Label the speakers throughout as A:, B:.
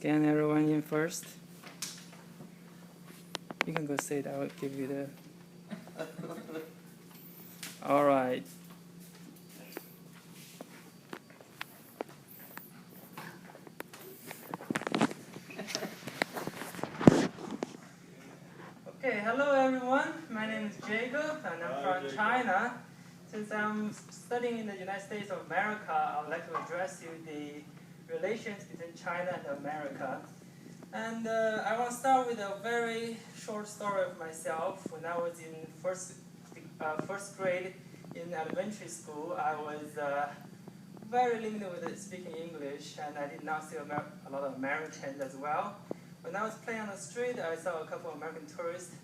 A: Scan everyone in first. You can go sit. I will give you the. All right. Okay, hello everyone. My name is Jacob, and I'm from China. Since I'm studying in the United States of America, I would like to address you the relations between China and America. And I want to start with a very short story of myself. When I was in first grade in elementary school, I was very limited with speaking English, and I did not see a lot of Americans as well. When I was playing on the street, I saw a couple of American tourists.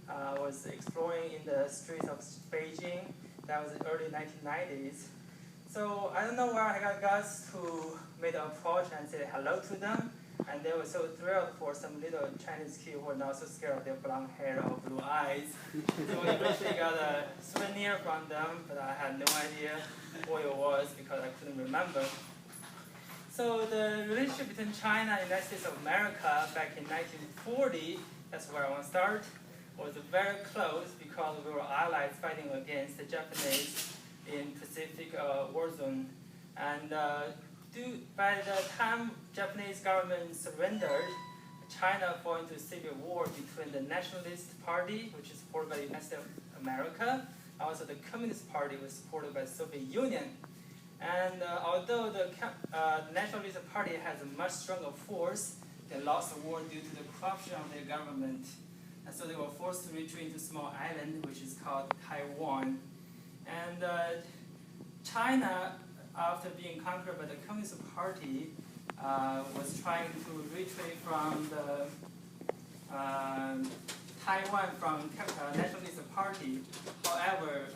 A: I was exploring in the streets of Beijing. That was the early 1990s. So I don't know where I got guys who made an approach and said hello to them. And they were so thrilled for some little Chinese kid who were not so scared of their blonde hair or blue eyes. So we eventually got a souvenir from them, but I had no idea what it was because I couldn't remember. So the relationship between China and the United States of America back in 1940, that's where I want to start, was very close because we were allies fighting against the Japanese in Pacific war zone. And by the time Japanese government surrendered, China fell into a civil war between the Nationalist Party, which is supported by the United States of America, and also the Communist Party, was supported by the Soviet Union. And although the Nationalist Party has a much stronger force, they lost the war due to the corruption of their government. And so they were forced to retreat to a small island, which is called Taiwan. And China, after being conquered by the Communist Party, was trying to retreat from the Taiwan from Nationalist Party. However,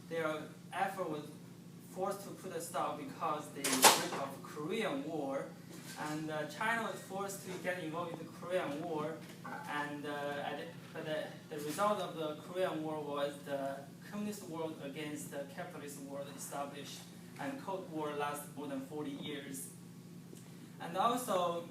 A: their effort was forced to put a stop because they were of Korean War, and China was forced to get involved in the Korean War, and the result of the Korean War was the Communist world against the capitalist world established, and Cold War lasted more than 40 years. And also,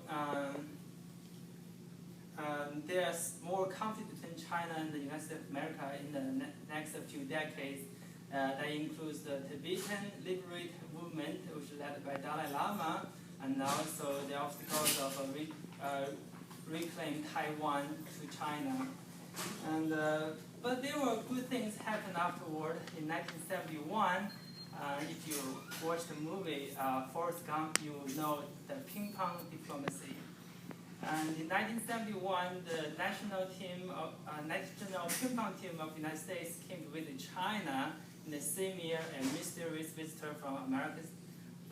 A: there's more conflict between China and the United States of America in the next few decades. That includes the Tibetan Liberation Movement, which is led by Dalai Lama, and also the obstacles of reclaim Taiwan to China. And but there were good things happened afterward. In 1971, if you watch the movie Forrest Gump, you know the ping pong diplomacy. And in 1971, the national ping pong team of the United States came to visit China. In the same year, a mysterious visitor from America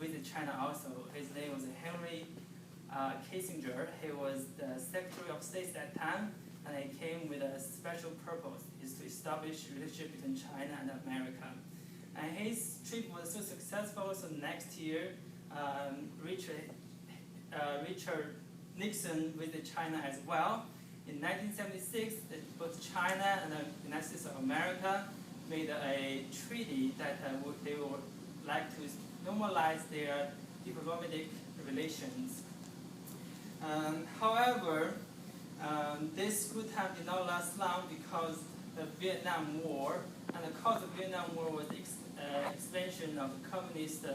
A: visited China also. His name was Henry Kissinger. He was the Secretary of State at that time, and he came with a special purpose, is to establish relationship between China and America. And his trip was so successful, so next year, Richard Nixon visited China as well. In 1976, both China and the United States of America made a treaty that they would like to normalize their diplomatic relations. However, this good time did not last long because the Vietnam War, and the cause of the Vietnam War was the expansion of communist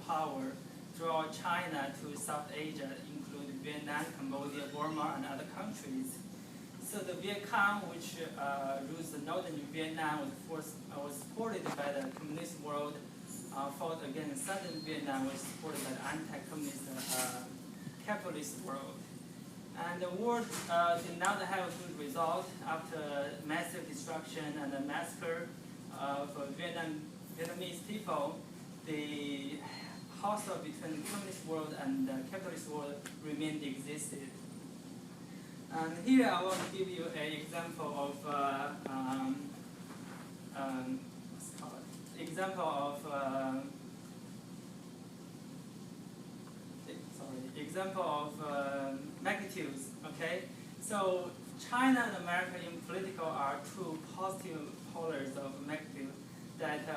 A: power throughout China to South Asia, including Vietnam, Cambodia, Burma, and other countries. So the Viet Cong, which rules the northern Vietnam, was supported by the communist world, fought against southern Vietnam, was supported by the anti-communist capitalist world. And the war did not have a good result after massive destruction and the massacre of Vietnamese people. The hustle between the communist world and the capitalist world remained existed. And here I want to give you an example of magnitudes. Okay, so China and America in political are two positive polars of magnitude. That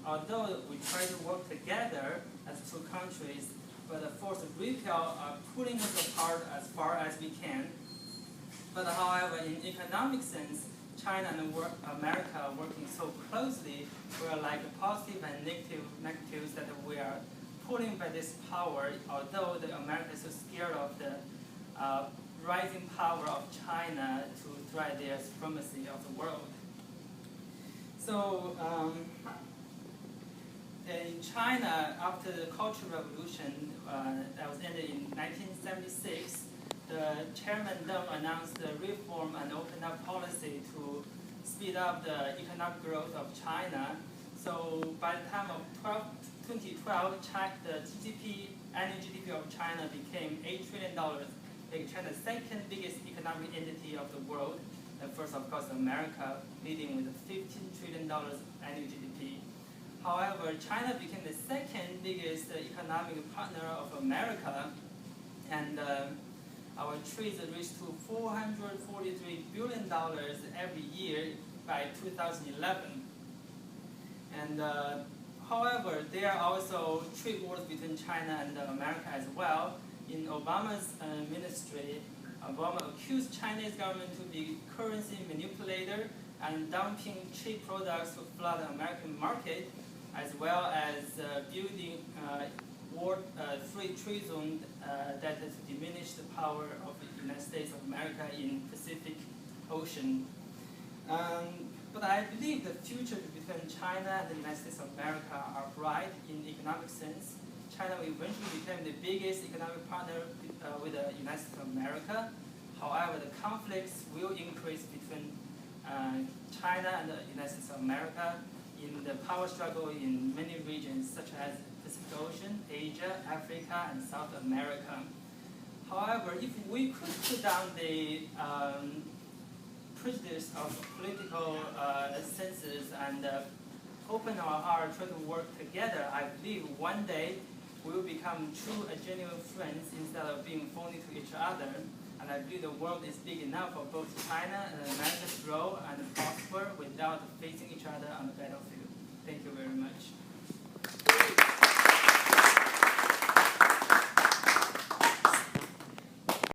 A: although we try to work together as two countries, but the force of retail are pulling us apart as far as we can. But however, in economic sense, China and America working so closely, we are like positive and negatives that we are pulling by this power, although the America is so scared of the rising power of China to drive their supremacy of the world. So in China, after the Cultural Revolution that was ended in 1976, the Chairman Deng announced the reform and open up policy to speed up the economic growth of China. So by the time of 2012, the annual GDP of China became $8 trillion, making China the second biggest economic entity of the world. And first, of course, America, leading with $15 trillion annual GDP. However, China became the second biggest economic partner of America, and our trades reached to $443 billion every year by 2011. And however, there are also trade wars between China and America as well. In Obama's ministry, Obama accused Chinese government to be currency manipulator and dumping cheap products to flood the American market, as well as building free trade zone that has diminished the power of the United States of America in Pacific Ocean. But I believe the future between China and the United States of America are bright in economic sense. China will eventually become the biggest economic partner with the United States of America. However, the conflicts will increase between China and the United States of America in the power struggle in many regions such as Pacific Ocean, Asia, Africa, and South America. However, if we could put down the prejudice of political senses and open our heart, try to work together, I believe one day we will become true and genuine friends instead of being phony to each other. And I believe the world is big enough for both China and America to grow and prosper without facing each other on the battlefield. Thank you very much.